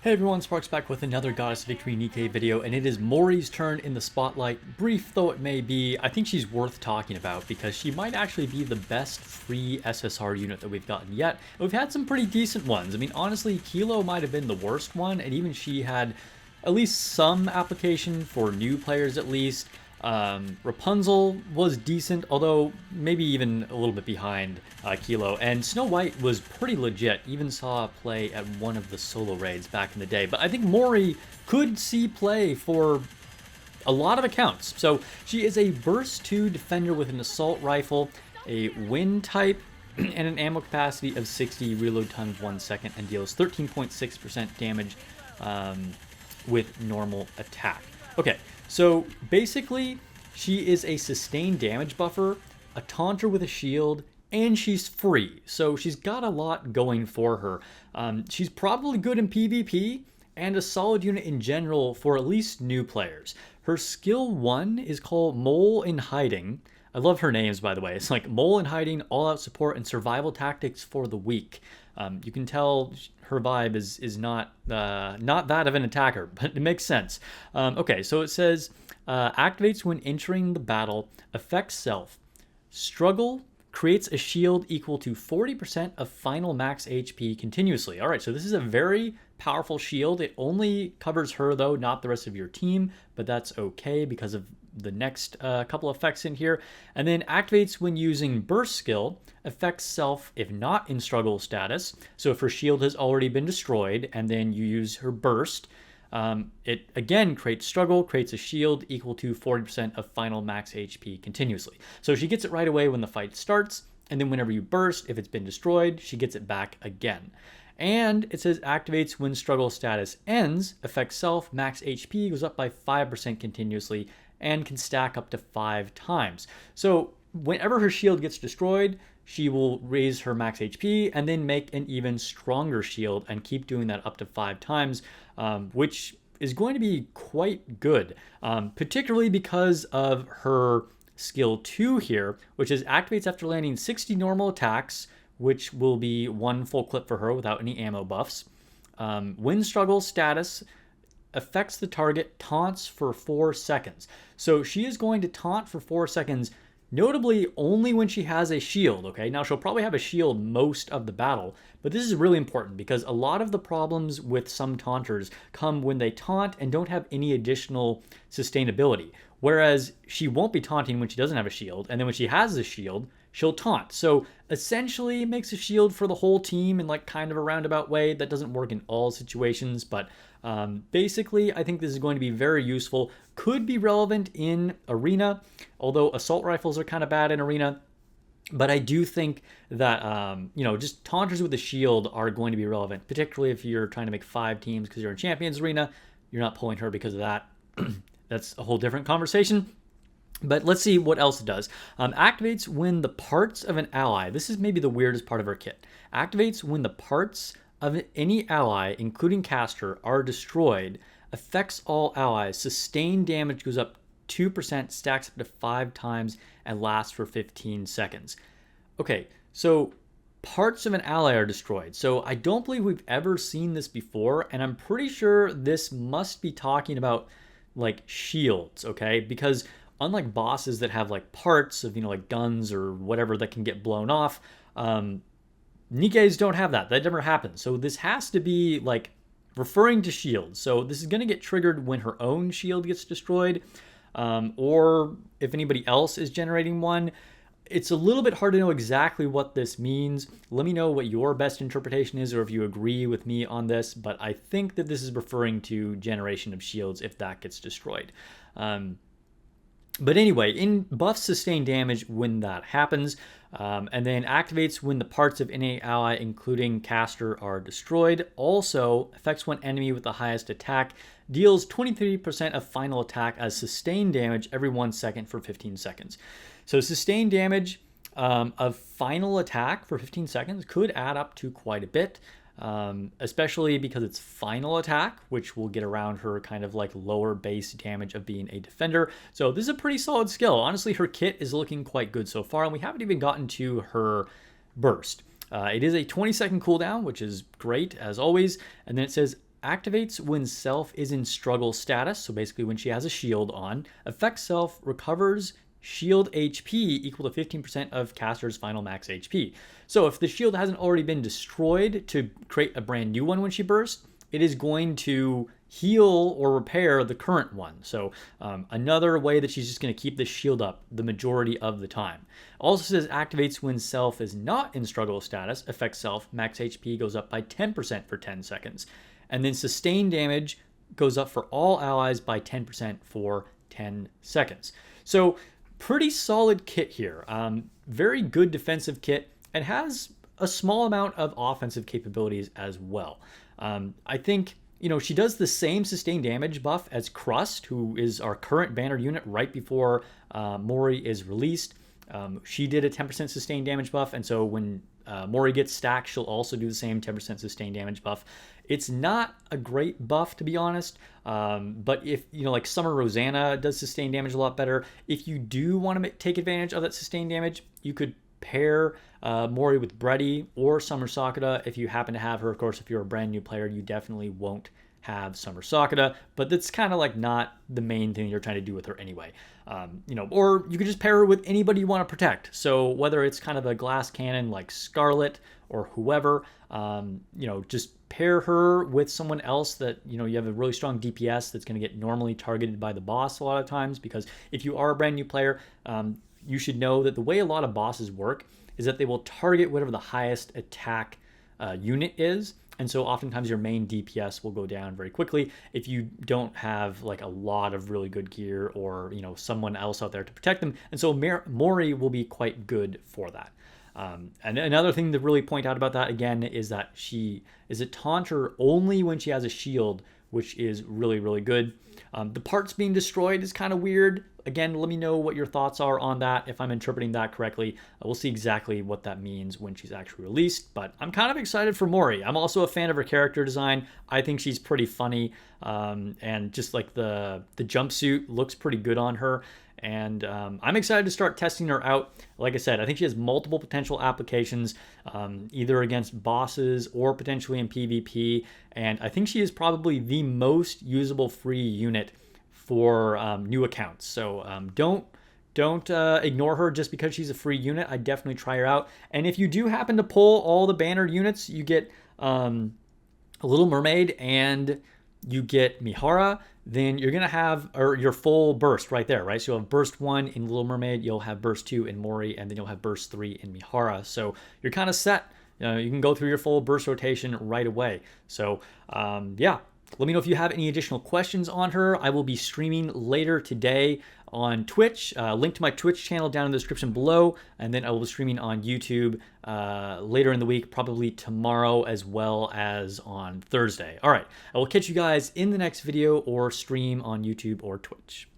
Hey everyone, Sparks back with another Goddess Victory Nikke video, and it is Mori's turn in the spotlight. Brief though it may be, I think she's worth talking about because she might actually be the best free SSR unit that we've gotten yet. We've had some pretty decent ones. I mean, honestly, Kilo might have been the worst one, and even she had at least some application for new players at least. Rapunzel was decent, although maybe even a little bit behind Kilo. And Snow White was pretty legit, even saw play at one of the solo raids back in the day. But I think Mori could see play for a lot of accounts. So she is a Burst 2 defender with an assault rifle, a wind type, and an ammo capacity of 60, reload time of 1 second, and deals 13.6% damage with normal attack. Okay, so basically, she is a sustained damage buffer, a taunter with a shield, and she's free. So she's got a lot going for her. She's probably good in PvP, and a solid unit in general for at least new players. Her skill 1 is called Mole in Hiding. I love her names, by the way. It's like Mole in Hiding, All-Out Support, and Survival Tactics for the Weak. You can tell her vibe is not that of an attacker, but it makes sense. Okay, so it says, activates when entering the battle, affects self. Struggle creates a shield equal to 40% of final max HP continuously. All right, so this is a very powerful shield. It only covers her, though, not the rest of your team, but that's okay because of the next couple effects in here. And then activates when using burst skill, affects self if not in struggle status. So if her shield has already been destroyed and then you use her burst, it again creates struggle, creates a shield equal to 40% of final max HP continuously. So she gets it right away when the fight starts, and then whenever you burst, if it's been destroyed, she gets it back again. And it says activates when struggle status ends, affects self, max HP goes up by 5% continuously, and can stack up to 5 times. So whenever her shield gets destroyed, she will raise her max HP and then make an even stronger shield and keep doing that up to 5 times, which is going to be quite good, particularly because of her skill 2 here, which is activates after landing 60 normal attacks, which will be 1 full clip for her without any ammo buffs. When struggle status affects the target, taunts for 4 seconds. So she is going to taunt for 4 seconds, notably only when she has a shield, okay? Now, she'll probably have a shield most of the battle, but this is really important because a lot of the problems with some taunters come when they taunt and don't have any additional sustainability, whereas she won't be taunting when she doesn't have a shield, and then when she has a shield, she'll taunt. So essentially it makes a shield for the whole team in like kind of a roundabout way. That doesn't work in all situations, but basically I think this is going to be very useful. Could be relevant in arena, although assault rifles are kind of bad in arena. But I do think that, just taunters with a shield are going to be relevant, particularly if you're trying to make 5 teams because you're in Champions Arena. You're not pulling her because of that. That's a whole different conversation. But let's see what else it does. Activates when the parts of an ally, this is maybe the weirdest part of her kit, activates when the parts of any ally, including caster, are destroyed, affects all allies, sustained damage goes up 2%, stacks up to 5 times, and lasts for 15 seconds. Okay, so parts of an ally are destroyed. So I don't believe we've ever seen this before, and I'm pretty sure this must be talking about like shields, okay? Because unlike bosses that have like parts of, like guns or whatever that can get blown off, Nikke's don't have that. That never happens. So this has to be like referring to shields. So this is going to get triggered when her own shield gets destroyed, or if anybody else is generating one. It's a little bit hard to know exactly what this means. Let me know what your best interpretation is, or if you agree with me on this, but I think that this is referring to generation of shields if that gets destroyed. But anyway, in buffs sustain damage when that happens, and then activates when the parts of any ally, including caster, are destroyed. Also affects one enemy with the highest attack, deals 23% of final attack as sustained damage every 1 second for 15 seconds. So sustained damage of final attack for 15 seconds could add up to quite a bit. Especially because it's final attack, which will get around her kind of like lower base damage of being a defender. So this is a pretty solid skill. Honestly, her kit is looking quite good so far, and we haven't even gotten to her burst. It is a 20-second cooldown, which is great as always. And then it says activates when Self is in struggle status, so basically when she has a shield on. Effect Self recovers shield HP equal to 15% of caster's final max HP. So if the shield hasn't already been destroyed to create a brand new one when she bursts, it is going to heal or repair the current one. So another way that she's just going to keep the shield up the majority of the time. Also says activates when Self is not in struggle status. Effect Self, max HP goes up by 10% for 10 seconds. And then sustain damage goes up for all allies by 10% for 10 seconds. So pretty solid kit here. Very good defensive kit, and has a small amount of offensive capabilities as well. I think, she does the same sustained damage buff as Crust, who is our current banner unit right before Mori is released. She did a 10% sustained damage buff, and so when Mori gets stacked, she'll also do the same 10% sustained damage buff. It's not a great buff, to be honest, but if, like Summer Rosanna does sustain damage a lot better. If you do want to take advantage of that sustained damage, you could pair Mori with Bredy or Summer Sakura if you happen to have her. Of course, if you're a brand new player, you definitely won't have Summer Sakura, but that's kind of like not the main thing you're trying to do with her anyway. Or you could just pair her with anybody you want to protect. So whether it's kind of a glass cannon like Scarlet or whoever, just pair her with someone else that, you have a really strong DPS that's going to get normally targeted by the boss a lot of times, because if you are a brand new player, you should know that the way a lot of bosses work is that they will target whatever the highest attack unit is. And so oftentimes your main DPS will go down very quickly if you don't have like a lot of really good gear or, someone else out there to protect them. And so Mori will be quite good for that. And another thing to really point out about that, again, is that she is a taunter only when she has a shield, which is really, really good. The parts being destroyed is kind of weird. Again, let me know what your thoughts are on that, if I'm interpreting that correctly. We'll see exactly what that means when she's actually released, but I'm kind of excited for Mori. I'm also a fan of her character design. I think she's pretty funny, and just like the jumpsuit looks pretty good on her. And I'm excited to start testing her out. Like I said, I think she has multiple potential applications, either against bosses or potentially in PvP. And I think she is probably the most usable free unit for new accounts. So don't ignore her just because she's a free unit. I definitely try her out. And if you do happen to pull all the bannered units, you get a Little Mermaid and you get Mihara, then you're going to have your full burst right there, right? So you'll have burst 1 in Little Mermaid, you'll have burst 2 in Mori, and then you'll have burst 3 in Mihara. So you're kind of set. You can go through your full burst rotation right away. So yeah, let me know if you have any additional questions on her. I will be streaming later today on Twitch. Link to my Twitch channel down in the description below. And then I will be streaming on YouTube later in the week, probably tomorrow as well as on Thursday. All right, I will catch you guys in the next video or stream on YouTube or Twitch.